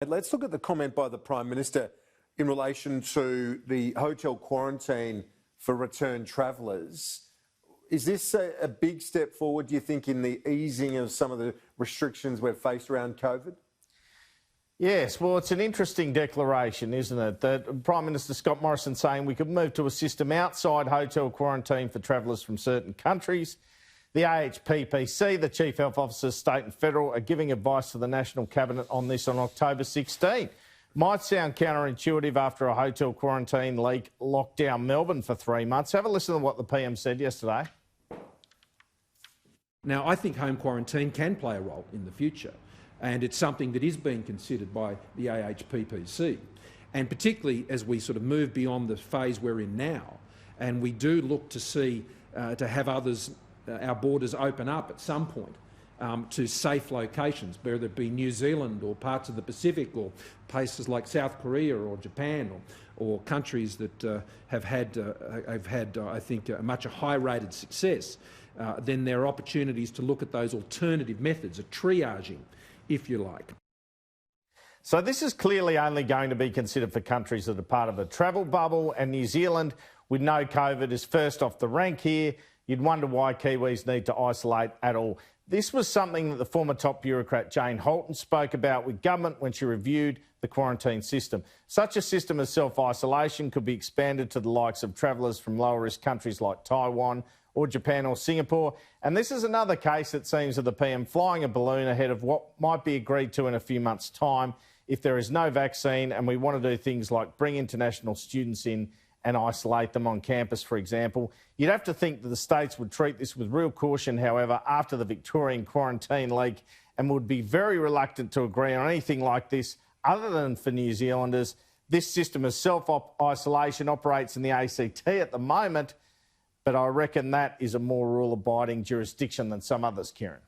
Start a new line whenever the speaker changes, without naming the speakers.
Let's look at the comment by the Prime Minister in relation to the hotel quarantine for return travellers. Is this a big step forward, do you think, in the easing of some of the restrictions we've faced around COVID?
Yes, well, it's an interesting declaration, isn't it? That Prime Minister Scott Morrison saying we could move to a system outside hotel quarantine for travellers from certain countries. The AHPPC, the Chief Health Officers, State and Federal, are giving advice to the National Cabinet on this on October 16. Might sound counterintuitive after a hotel quarantine leak locked down Melbourne for 3 months. Have a listen to what the PM said yesterday.
Now, I think home quarantine can play a role in the future, and it's something that is being considered by the AHPPC. And particularly as we sort of move beyond the phase we're in now, and we do look to see to have our borders open up at some point to safe locations, whether it be New Zealand or parts of the Pacific or places like South Korea or Japan or countries that have had, I think, a much high-rated success, then there are opportunities to look at those alternative methods, a triaging, if you like.
So this is clearly only going to be considered for countries that are part of a travel bubble, and New Zealand, with no COVID, is first off the rank here. You'd wonder why Kiwis need to isolate at all. This was something that the former top bureaucrat Jane Halton spoke about with government when she reviewed the quarantine system. Such a system of self-isolation could be expanded to the likes of travellers from lower-risk countries like Taiwan or Japan or Singapore. And this is another case, it seems, of the PM flying a balloon ahead of what might be agreed to in a few months' time if there is no vaccine and we want to do things like bring international students in and isolate them on campus, for example. You'd have to think that the states would treat this with real caution, however, after the Victorian quarantine leak, and would be very reluctant to agree on anything like this other than for New Zealanders. This system of self-isolation operates in the ACT at the moment, but I reckon that is a more rule-abiding jurisdiction than some others, Kieran.